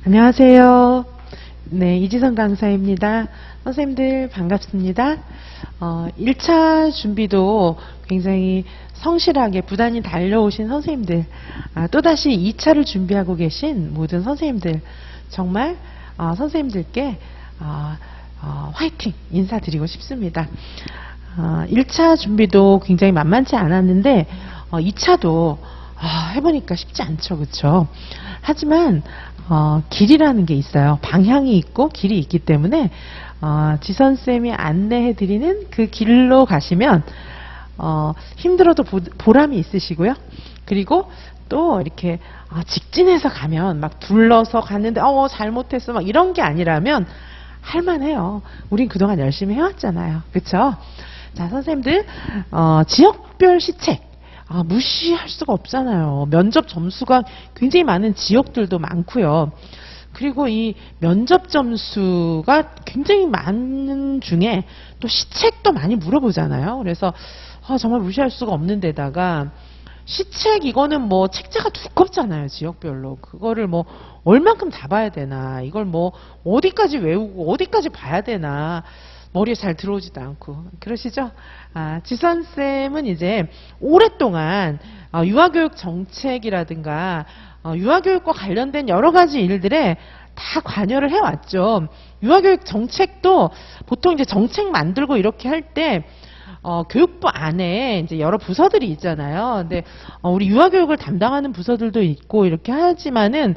안녕하세요. 네, 이지선 강사입니다. 선생님들 반갑습니다. 1차 준비도 굉장히 성실하게 부단히 달려오신 선생님들, 또다시 2차를 준비하고 계신 모든 선생님들, 정말 선생님들께 화이팅 인사드리고 싶습니다. 1차 준비도 굉장히 만만치 않았는데 2차도 해보니까 쉽지 않죠, 그렇죠? 하지만 길이라는 게 있어요. 방향이 있고 길이 있기 때문에 지선쌤이 안내해드리는 그 길로 가시면 힘들어도 보람이 있으시고요. 그리고 또 이렇게 직진해서 가면 막 둘러서 갔는데 잘못했어 막 이런 게 아니라면 할만해요. 우린 그동안 열심히 해왔잖아요. 그쵸? 자, 선생님들 지역별 시책 무시할 수가 없잖아요. 면접 점수가 굉장히 많은 지역들도 많고요. 그리고 이 면접 점수가 굉장히 많은 중에 또 시책도 많이 물어보잖아요. 그래서 정말 무시할 수가 없는 데다가 시책 이거는 뭐 책자가 두껍잖아요. 지역별로. 그거를 뭐 얼만큼 다 봐야 되나. 이걸 뭐 어디까지 외우고 어디까지 봐야 되나. 머리에 잘 들어오지도 않고 그러시죠? 지선쌤은 이제 오랫동안 유아교육 정책이라든가 유아교육과 관련된 여러 가지 일들에 다 관여를 해왔죠. 유아교육 정책도 보통 이제 정책 만들고 이렇게 할 때 교육부 안에 이제 여러 부서들이 있잖아요. 근데 우리 유아교육을 담당하는 부서들도 있고 이렇게 하지만은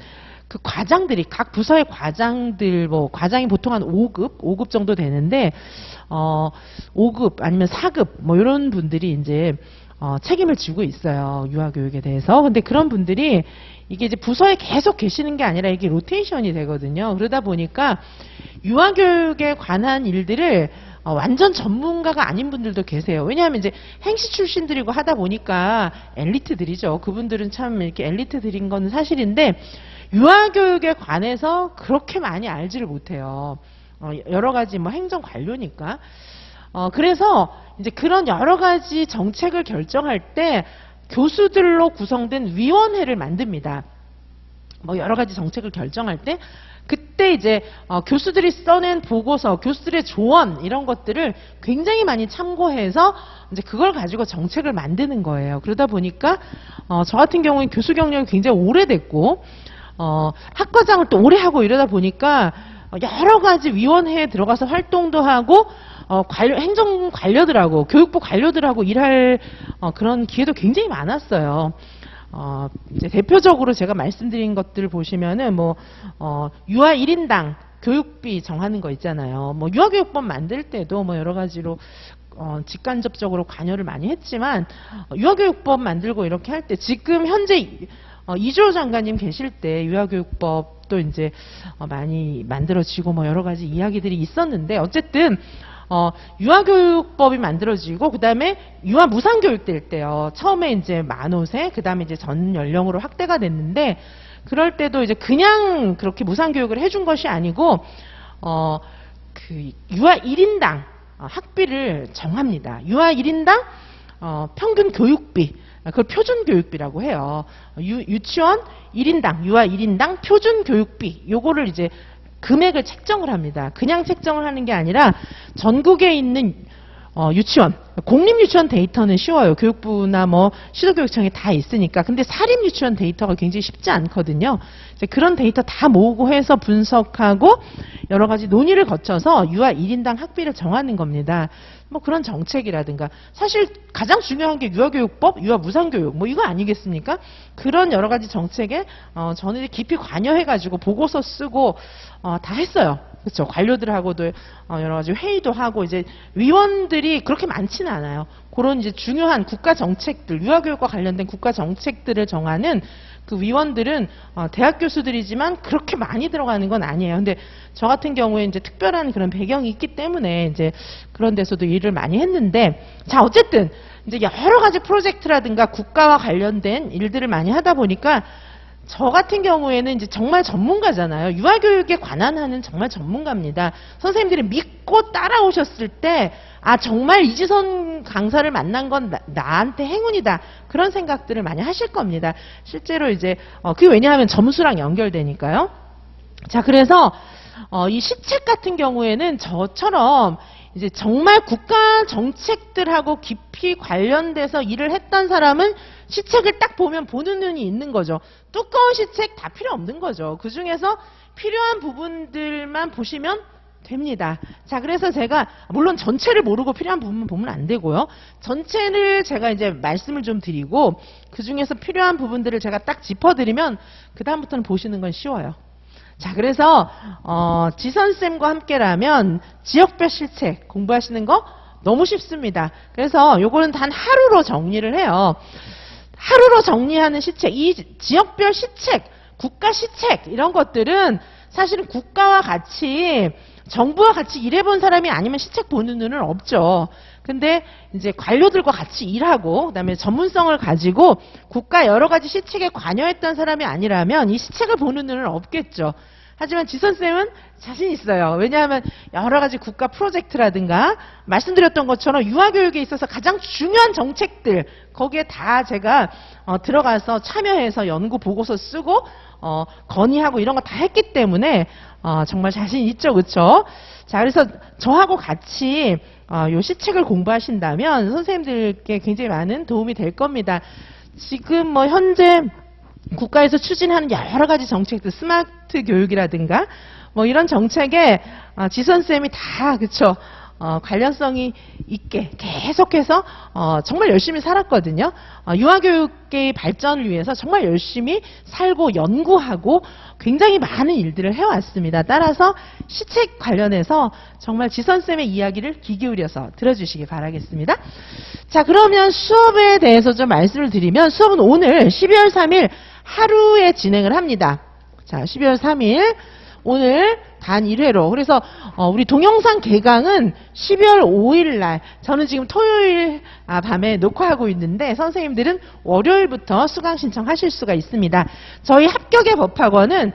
그 과장들이 각 부서의 과장들 과장이 보통 한 5급 정도 되는데 5급 아니면 4급 이런 분들이 이제 책임을 지고 있어요. 유아교육에 대해서. 근데 그런 분들이 이게 이제 부서에 계속 계시는 게 아니라 이게 로테이션이 되거든요. 그러다 보니까 유아교육에 관한 일들을 완전 전문가가 아닌 분들도 계세요. 왜냐하면 이제 행시 출신들이고 하다 보니까 엘리트들이죠. 그분들은 참 이렇게 엘리트들인 건 사실인데 유아교육에 관해서 그렇게 많이 알지를 못해요. 여러 가지 행정 관료니까. 그래서 이제 그런 여러 가지 정책을 결정할 때 교수들로 구성된 위원회를 만듭니다. 여러 가지 정책을 결정할 때 그때 이제 교수들이 써낸 보고서, 교수들의 조언 이런 것들을 굉장히 많이 참고해서 이제 그걸 가지고 정책을 만드는 거예요. 그러다 보니까 저 같은 경우는 교수 경력이 굉장히 오래됐고 학과장을 또 오래 하고 이러다 보니까 여러 가지 위원회에 들어가서 활동도 하고 행정 관료들하고 교육부 관료들하고 일할 그런 기회도 굉장히 많았어요. 이제 대표적으로 제가 말씀드린 것들을 보시면은 유아 1인당 교육비 정하는 거 있잖아요. 유아교육법 만들 때도 여러 가지로 직간접적으로 관여를 많이 했지만 유아교육법 만들고 이렇게 할 때 지금 현재 이주호 장관님 계실 때 유아교육법도 이제 많이 만들어지고 여러 가지 이야기들이 있었는데 어쨌든 유아교육법이 만들어지고 그 다음에 유아 무상교육 될 때요. 처음에 이제 만옷에 그 다음에 이제 전 연령으로 확대가 됐는데 그럴 때도 이제 그냥 그렇게 무상교육을 해준 것이 아니고 그 유아 1인당 학비를 정합니다. 유아 1인당 평균 교육비 그걸 표준교육비라고 해요. 유치원 1인당, 유아 1인당 표준교육비 요거를 이제 금액을 책정을 합니다. 그냥 책정을 하는 게 아니라 전국에 있는 유치원, 공립유치원 데이터는 쉬워요. 교육부나 시도교육청에 다 있으니까. 근데 사립유치원 데이터가 굉장히 쉽지 않거든요. 이제 그런 데이터 다 모으고 해서 분석하고 여러 가지 논의를 거쳐서 유아 1인당 학비를 정하는 겁니다. 그런 정책이라든가 사실 가장 중요한 게 유아교육법, 유아무상교육 이거 아니겠습니까? 그런 여러 가지 정책에 저는 깊이 관여해가지고 보고서 쓰고 다 했어요. 그렇죠. 관료들하고도 여러 가지 회의도 하고 이제 위원들이 그렇게 많지는 않아요. 그런 이제 중요한 국가 정책들, 유아교육과 관련된 국가 정책들을 정하는 그 위원들은 대학 교수들이지만 그렇게 많이 들어가는 건 아니에요. 근데 저 같은 경우에 이제 특별한 그런 배경이 있기 때문에 이제 그런 데서도 일을 많이 했는데 자, 어쨌든 이제 여러 가지 프로젝트라든가 국가와 관련된 일들을 많이 하다 보니까 저 같은 경우에는 이제 정말 전문가잖아요. 유아교육에 관한 하는 정말 전문가입니다. 선생님들이 믿고 따라오셨을 때 정말 이지선 강사를 만난 건 나한테 행운이다. 그런 생각들을 많이 하실 겁니다. 실제로 이제 그게 왜냐하면 점수랑 연결되니까요. 자, 그래서 이 시책 같은 경우에는 저처럼 이제 정말 국가 정책들하고 깊이 관련돼서 일을 했던 사람은 시책을 딱 보면 보는 눈이 있는 거죠. 두꺼운 시책 다 필요 없는 거죠. 그 중에서 필요한 부분들만 보시면 됩니다. 자, 그래서 제가 물론 전체를 모르고 필요한 부분만 보면 안 되고요. 전체를 제가 이제 말씀을 좀 드리고 그 중에서 필요한 부분들을 제가 딱 짚어드리면 그 다음부터는 보시는 건 쉬워요. 자, 그래서 지선쌤과 함께라면 지역별 실책 공부하시는 거 너무 쉽습니다. 그래서 요거는 단 하루로 정리를 해요. 하루로 정리하는 시책, 이 지역별 시책, 국가 시책 이런 것들은 사실은 국가와 같이 정부와 같이 일해본 사람이 아니면 시책 보는 눈은 없죠. 근데 이제 관료들과 같이 일하고 그다음에 전문성을 가지고 국가 여러 가지 시책에 관여했던 사람이 아니라면 이 시책을 보는 눈은 없겠죠. 하지만 지선쌤은 자신 있어요. 왜냐하면 여러 가지 국가 프로젝트라든가 말씀드렸던 것처럼 유아교육에 있어서 가장 중요한 정책들 거기에 다 제가 들어가서 참여해서 연구 보고서 쓰고 건의하고 이런 거 다 했기 때문에 정말 자신 있죠. 그렇죠? 자, 그래서 저하고 같이 요 시책을 공부하신다면 선생님들께 굉장히 많은 도움이 될 겁니다. 지금 뭐 현재 국가에서 추진하는 여러 가지 정책들, 스마트 교육이라든가 뭐 이런 정책에 지선쌤이 다 그쵸 관련성이 있게 계속해서 정말 열심히 살았거든요. 유아교육계의 발전을 위해서 정말 열심히 살고 연구하고 굉장히 많은 일들을 해왔습니다. 따라서 시책 관련해서 정말 지선쌤의 이야기를 귀 기울여서 들어주시기 바라겠습니다. 자, 그러면 수업에 대해서 좀 말씀을 드리면 수업은 오늘 12월 3일 하루에 진행을 합니다. 자, 12월 3일 오늘 단 1회로. 그래서 우리 동영상 개강은 12월 5일 날, 저는 지금 토요일 밤에 녹화하고 있는데 선생님들은 월요일부터 수강 신청하실 수가 있습니다. 저희 합격의 법학원은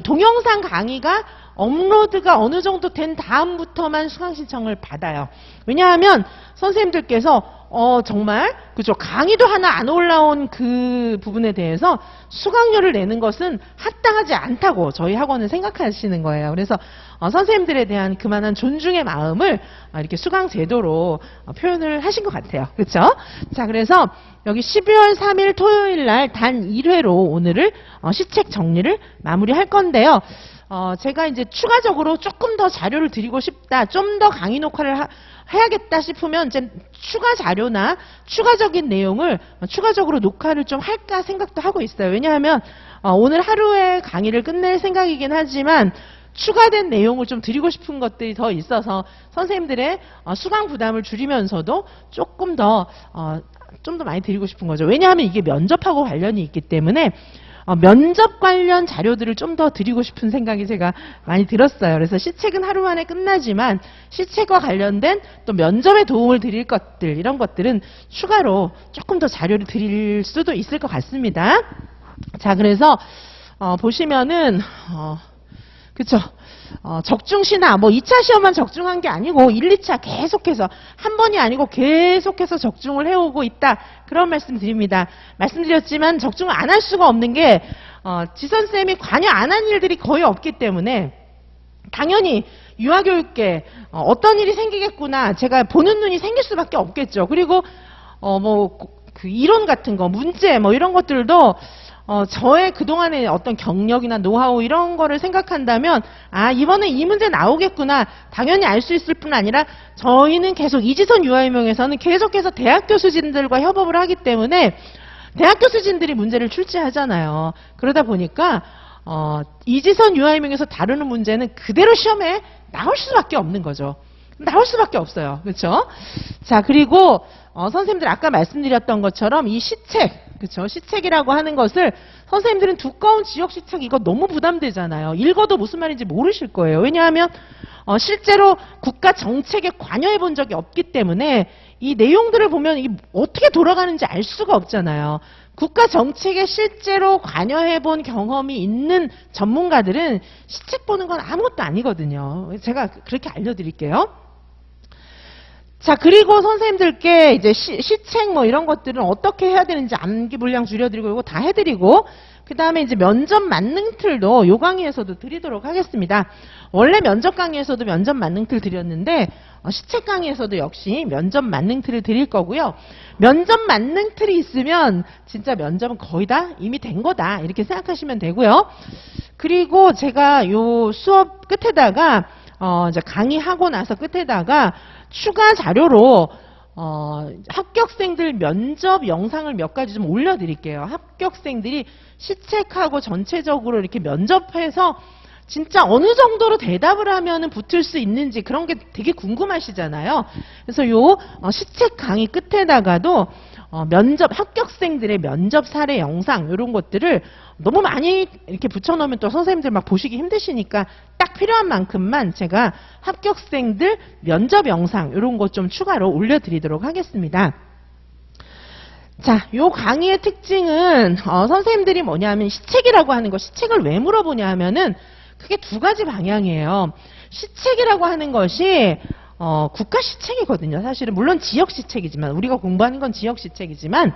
동영상 강의가 업로드가 어느 정도 된 다음부터만 수강 신청을 받아요. 왜냐하면 선생님들께서 정말 그죠, 강의도 하나 안 올라온 그 부분에 대해서 수강료를 내는 것은 합당하지 않다고 저희 학원은 생각하시는 거예요. 그래서 선생님들에 대한 그만한 존중의 마음을 이렇게 수강 제도로 표현을 하신 것 같아요. 그렇죠? 자, 그래서 여기 12월 3일 토요일 날 단 1회로 오늘을 시책 정리를 마무리할 건데요. 제가 이제 추가적으로 조금 더 자료를 드리고 싶다, 좀 더 강의 녹화를 해야겠다 싶으면 이제 추가 자료나 추가적인 내용을 추가적으로 녹화를 좀 할까 생각도 하고 있어요. 왜냐하면 오늘 하루에 강의를 끝낼 생각이긴 하지만 추가된 내용을 좀 드리고 싶은 것들이 더 있어서 선생님들의 수강 부담을 줄이면서도 조금 더 좀 더 많이 드리고 싶은 거죠. 왜냐하면 이게 면접하고 관련이 있기 때문에 면접 관련 자료들을 좀 더 드리고 싶은 생각이 제가 많이 들었어요. 그래서 시책은 하루 만에 끝나지만 시책과 관련된 또 면접에 도움을 드릴 것들, 이런 것들은 추가로 조금 더 자료를 드릴 수도 있을 것 같습니다. 자, 그래서 보시면은 그쵸, 적중시나 뭐 2차 시험만 적중한 게 아니고 1, 2차 계속해서 한 번이 아니고 계속해서 적중을 해오고 있다, 그런 말씀 드립니다. 말씀드렸지만 적중을 안 할 수가 없는 게 지선쌤이 관여 안 한 일들이 거의 없기 때문에 당연히 유아교육계 어떤 일이 생기겠구나, 제가 보는 눈이 생길 수밖에 없겠죠. 그리고 뭐 그 이론 같은 거, 문제 뭐 이런 것들도 저의 그동안의 어떤 경력이나 노하우 이런 거를 생각한다면 이번에 이 문제 나오겠구나 당연히 알 수 있을 뿐 아니라 저희는 계속 이지선 유아유명에서는 계속해서 대학 교수진들과 협업을 하기 때문에 대학 교수진들이 문제를 출제하잖아요. 그러다 보니까 이지선 유아유명에서 다루는 문제는 그대로 시험에 나올 수밖에 없는 거죠. 나올 수밖에 없어요. 그렇죠? 자, 그리고 선생님들 아까 말씀드렸던 것처럼 이 시책, 그렇죠? 시책이라고 하는 것을 선생님들은 두꺼운 지역 시책 이거 너무 부담되잖아요. 읽어도 무슨 말인지 모르실 거예요. 왜냐하면 실제로 국가 정책에 관여해 본 적이 없기 때문에 이 내용들을 보면 이게 어떻게 돌아가는지 알 수가 없잖아요. 국가 정책에 실제로 관여해 본 경험이 있는 전문가들은 시책 보는 건 아무것도 아니거든요. 제가 그렇게 알려드릴게요. 자, 그리고 선생님들께 이제 시책 뭐 이런 것들은 어떻게 해야 되는지 암기 분량 줄여드리고 이거 다 해드리고, 그 다음에 이제 면접 만능 틀도 요 강의에서도 드리도록 하겠습니다. 원래 면접 강의에서도 면접 만능 틀 드렸는데, 시책 강의에서도 역시 면접 만능 틀을 드릴 거고요. 면접 만능 틀이 있으면 진짜 면접은 거의 다 이미 된 거다, 이렇게 생각하시면 되고요. 그리고 제가 요 수업 끝에다가 이제 강의하고 나서 끝에다가 추가 자료로 합격생들 면접 영상을 몇 가지 좀 올려드릴게요. 합격생들이 시책하고 전체적으로 이렇게 면접해서 진짜 어느 정도로 대답을 하면은 붙을 수 있는지 그런 게 되게 궁금하시잖아요. 그래서 요 시책 강의 끝에다가도 면접 합격생들의 면접 사례 영상 이런 것들을 너무 많이 이렇게 붙여놓으면 또 선생님들 막 보시기 힘드시니까 딱 필요한 만큼만 제가 합격생들 면접 영상 이런 것 좀 추가로 올려드리도록 하겠습니다. 자, 요 강의의 특징은 선생님들이 뭐냐면 시책이라고 하는 거, 시책을 왜 물어보냐 하면은 크게 두 가지 방향이에요. 시책이라고 하는 것이 국가 시책이거든요. 사실은 물론 지역 시책이지만, 우리가 공부하는 건 지역 시책이지만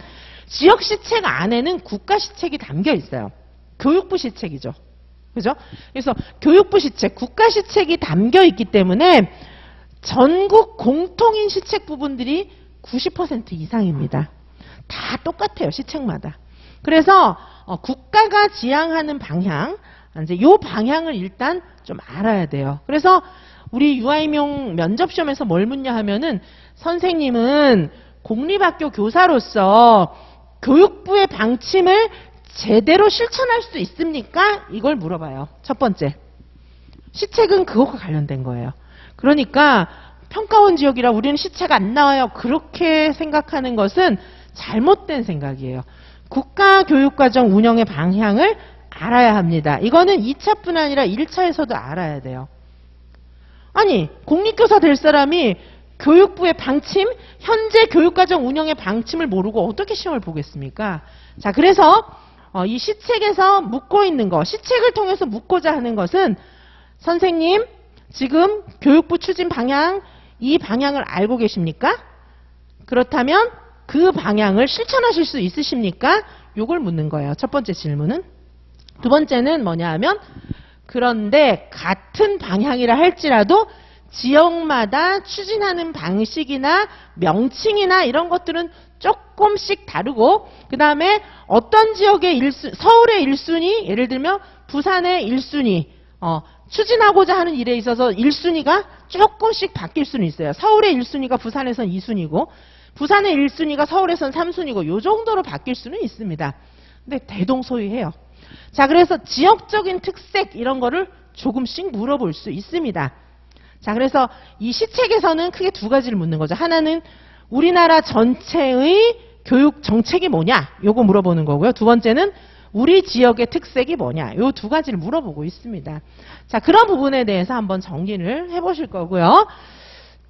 지역 시책 안에는 국가 시책이 담겨 있어요. 교육부 시책이죠. 그죠? 그래서 교육부 시책, 국가 시책이 담겨 있기 때문에 전국 공통인 시책 부분들이 90% 이상입니다. 다 똑같아요, 시책마다. 그래서 국가가 지향하는 방향, 이제 요 방향을 일단 좀 알아야 돼요. 그래서 우리 유아임용 면접시험에서 뭘 묻냐 하면은, 선생님은 공립학교 교사로서 교육부의 방침을 제대로 실천할 수 있습니까? 이걸 물어봐요. 첫 번째. 시책은 그것과 관련된 거예요. 그러니까 평가원 지역이라 우리는 시책 안 나와요, 그렇게 생각하는 것은 잘못된 생각이에요. 국가교육과정 운영의 방향을 알아야 합니다. 이거는 2차뿐 아니라 1차에서도 알아야 돼요. 아니, 공립교사 될 사람이 교육부의 방침, 현재 교육과정 운영의 방침을 모르고 어떻게 시험을 보겠습니까? 자, 그래서 이 시책에서 묻고 있는 거, 시책을 통해서 묻고자 하는 것은, 선생님 지금 교육부 추진 방향, 이 방향을 알고 계십니까? 그렇다면 그 방향을 실천하실 수 있으십니까? 요걸 묻는 거예요. 첫 번째 질문은. 두 번째는 뭐냐 하면, 그런데 같은 방향이라 할지라도 지역마다 추진하는 방식이나 명칭이나 이런 것들은 조금씩 다르고, 그 다음에 어떤 지역의 서울의 1순위, 예를 들면 부산의 1순위, 추진하고자 하는 일에 있어서 1순위가 조금씩 바뀔 수는 있어요. 서울의 1순위가 부산에선 2순위고, 부산의 1순위가 서울에선 3순위고, 요 정도로 바뀔 수는 있습니다. 근데 대동소이해요. 자, 그래서 지역적인 특색 이런 거를 조금씩 물어볼 수 있습니다. 자, 그래서 이 시책에서는 크게 두 가지를 묻는 거죠. 하나는 우리나라 전체의 교육 정책이 뭐냐, 요거 물어보는 거고요. 두 번째는 우리 지역의 특색이 뭐냐, 요 두 가지를 물어보고 있습니다. 자, 그런 부분에 대해서 한번 정리를 해보실 거고요.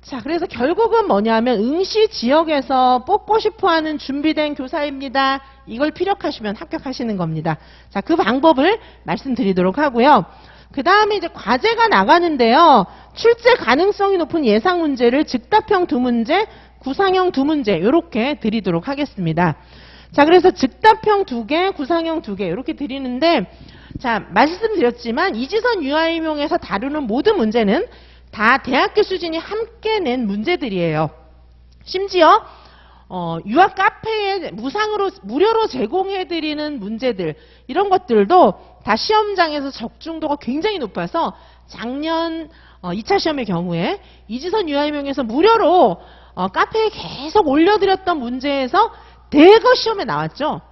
자, 그래서 결국은 뭐냐면 응시 지역에서 뽑고 싶어하는 준비된 교사입니다. 이걸 피력하시면 합격하시는 겁니다. 자, 그 방법을 말씀드리도록 하고요. 그 다음에 이제 과제가 나가는데요. 출제 가능성이 높은 예상 문제를 즉답형 2문제, 구상형 2문제 이렇게 드리도록 하겠습니다. 자, 그래서 즉답형 2개, 구상형 2개 이렇게 드리는데, 자, 말씀드렸지만 이지선 유아임용에서 다루는 모든 문제는 다 대학교 수준이 함께 낸 문제들이에요. 심지어 유아 카페에 무료로 제공해드리는 문제들, 이런 것들도 다 시험장에서 적중도가 굉장히 높아서 작년 2차 시험의 경우에 이지선 유아임용에서 무료로 카페에 계속 올려드렸던 문제에서 대거 시험에 나왔죠.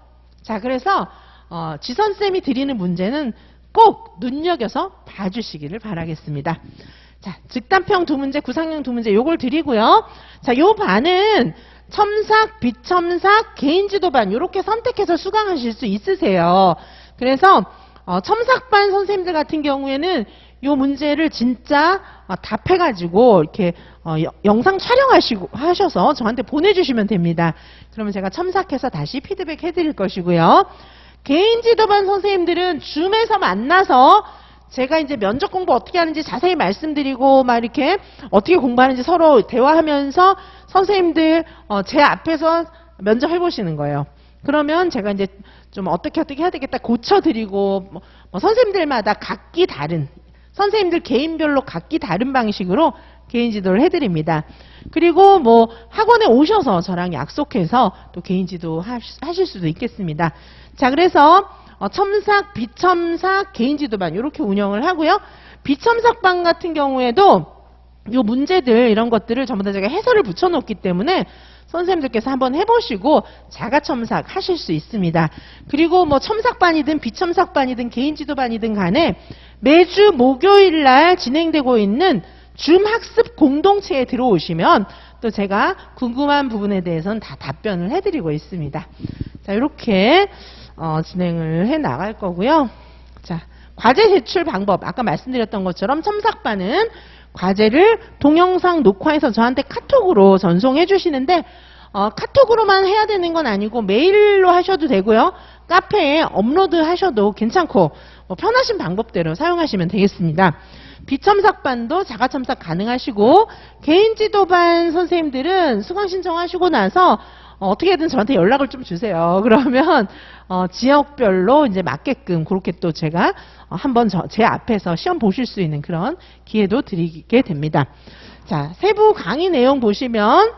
자, 그래서 지선쌤이 드리는 문제는 꼭 눈여겨서 봐주시기를 바라겠습니다. 자, 즉답형 2문제, 구상형 2문제 요걸 드리고요. 자, 요 반은 첨삭, 비첨삭, 개인지도반 요렇게 선택해서 수강하실 수 있으세요. 그래서 첨삭반 선생님들 같은 경우에는 요 문제를 진짜 답해가지고 이렇게 영상 촬영하셔서 저한테 보내주시면 됩니다. 그러면 제가 첨삭해서 다시 피드백 해드릴 것이고요. 개인지도반 선생님들은 줌에서 만나서 제가 이제 면접 공부 어떻게 하는지 자세히 말씀드리고 막 이렇게 어떻게 공부하는지 서로 대화하면서 선생님들 제 앞에서 면접 해보시는 거예요. 그러면 제가 이제 좀 어떻게 해야 되겠다 고쳐드리고 뭐 선생님들마다 각기 다른 선생님들 개인별로 각기 다른 방식으로 개인 지도를 해드립니다. 그리고 뭐 학원에 오셔서 저랑 약속해서 또 개인 지도 하실 수도 있겠습니다. 자, 그래서 첨삭, 비첨삭, 개인 지도반 이렇게 운영을 하고요. 비첨삭반 같은 경우에도 요 문제들 이런 것들을 전부 다 제가 해설을 붙여놓기 때문에 선생님들께서 한번 해보시고 자가 첨삭 하실 수 있습니다. 그리고 뭐 첨삭반이든 비첨삭반이든 개인 지도반이든 간에 매주 목요일 날 진행되고 있는 줌 학습 공동체에 들어오시면 또 제가 궁금한 부분에 대해서는 다 답변을 해드리고 있습니다. 자, 이렇게 진행을 해 나갈 거고요. 자, 과제 제출 방법 아까 말씀드렸던 것처럼 첨삭반은 과제를 동영상 녹화해서 저한테 카톡으로 전송해 주시는데 카톡으로만 해야 되는 건 아니고 메일로 하셔도 되고요. 카페에 업로드 하셔도 괜찮고 편하신 방법대로 사용하시면 되겠습니다. 비첨삭반도 자가첨삭 가능하시고 개인 지도반 선생님들은 수강 신청하시고 나서 어떻게든 저한테 연락을 좀 주세요. 그러면 지역별로 이제 맞게끔 그렇게 또 제가 한번 제 앞에서 시험 보실 수 있는 그런 기회도 드리게 됩니다. 자, 세부 강의 내용 보시면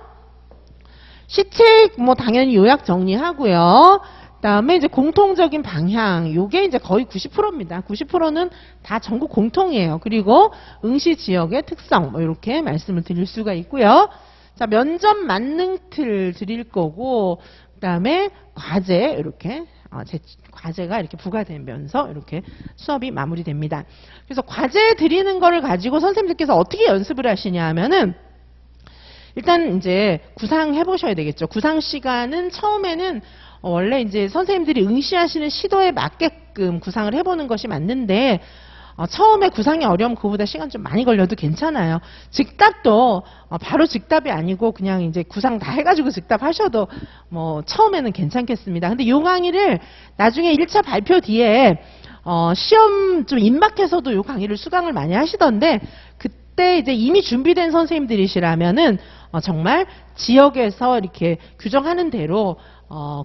시책 뭐 당연히 요약 정리하고요. 그다음에 이제 공통적인 방향, 요게 이제 거의 90%입니다. 90%는 다 전국 공통이에요. 그리고 응시 지역의 특성, 뭐 이렇게 말씀을 드릴 수가 있고요. 자, 면접 만능 틀 드릴 거고, 그다음에 과제 이렇게 과제가 이렇게 부과되면서 이렇게 수업이 마무리됩니다. 그래서 과제 드리는 거를 가지고 선생님들께서 어떻게 연습을 하시냐 하면은 일단 이제 구상 해보셔야 되겠죠. 구상 시간은 처음에는 원래 이제 선생님들이 응시하시는 시도에 맞게끔 구상을 해보는 것이 맞는데 처음에 구상이 어려우면 그거보다 시간 좀 많이 걸려도 괜찮아요. 즉답도 바로 즉답이 아니고 그냥 이제 구상 다 해가지고 즉답하셔도 뭐 처음에는 괜찮겠습니다. 근데 요 강의를 나중에 1차 발표 뒤에 시험 좀 임박해서도 요 강의를 수강을 많이 하시던데 그때 이제 이미 준비된 선생님들이시라면은 정말 지역에서 이렇게 규정하는 대로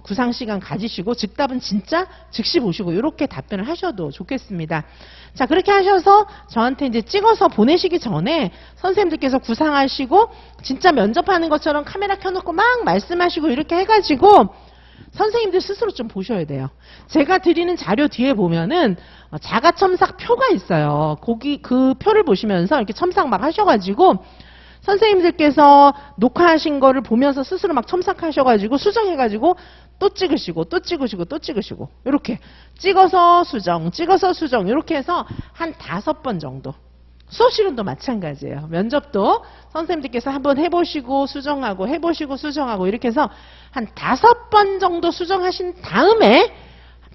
구상 시간 가지시고 즉답은 진짜 즉시 보시고 이렇게 답변을 하셔도 좋겠습니다. 자, 그렇게 하셔서 저한테 이제 찍어서 보내시기 전에 선생님들께서 구상하시고 진짜 면접하는 것처럼 카메라 켜놓고 막 말씀하시고 이렇게 해가지고 선생님들 스스로 좀 보셔야 돼요. 제가 드리는 자료 뒤에 보면은 자가 첨삭 표가 있어요. 거기 그 표를 보시면서 이렇게 첨삭 막 하셔가지고 선생님들께서 녹화하신 거를 보면서 스스로 막 첨삭하셔가지고 수정해가지고 또 찍으시고 또 찍으시고 또 찍으시고 이렇게 찍어서 수정 이렇게 해서 한 5번 정도. 수업실은도 마찬가지예요. 면접도 선생님들께서 한번 해보시고 수정하고 해보시고 수정하고 이렇게 해서 한 5번 정도 수정하신 다음에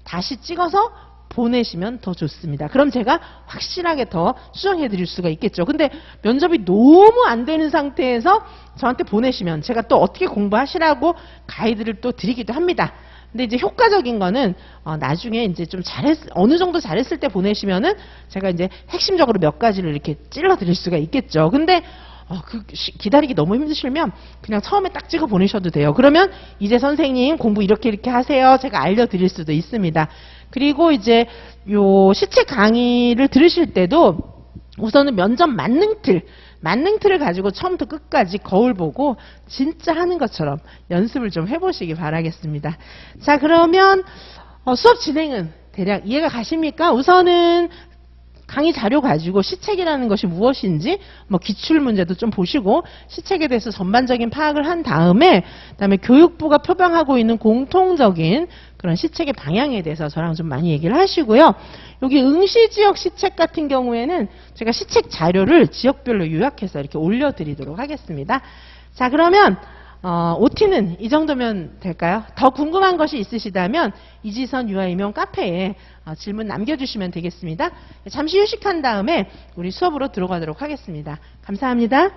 다시 찍어서 보내시면 더 좋습니다. 그럼 제가 확실하게 더 수정해 드릴 수가 있겠죠. 근데 면접이 너무 안 되는 상태에서 저한테 보내시면 제가 또 어떻게 공부하시라고 가이드를 또 드리기도 합니다. 근데 이제 효과적인 거는 나중에 이제 좀 어느 정도 잘했을 때 보내시면은 제가 이제 핵심적으로 몇 가지를 이렇게 찔러 드릴 수가 있겠죠. 근데 기다리기 너무 힘드시면 그냥 처음에 딱 찍어 보내셔도 돼요. 그러면 이제 선생님 공부 이렇게 하세요. 제가 알려드릴 수도 있습니다. 그리고 이제 요 시책 강의를 들으실 때도 우선은 면접 만능 틀을 가지고 처음부터 끝까지 거울 보고 진짜 하는 것처럼 연습을 좀 해보시기 바라겠습니다. 자, 그러면 수업 진행은 대략 이해가 가십니까? 우선은 강의 자료 가지고 시책이라는 것이 무엇인지 뭐 기출 문제도 좀 보시고 시책에 대해서 전반적인 파악을 한 다음에 그다음에 교육부가 표방하고 있는 공통적인 그런 시책의 방향에 대해서 저랑 좀 많이 얘기를 하시고요. 여기 응시지역 시책 같은 경우에는 제가 시책 자료를 지역별로 요약해서 이렇게 올려드리도록 하겠습니다. 자, 그러면 OT는 이 정도면 될까요? 더 궁금한 것이 있으시다면 이지선 유아이명 카페에 질문 남겨주시면 되겠습니다. 잠시 휴식한 다음에 우리 수업으로 들어가도록 하겠습니다. 감사합니다.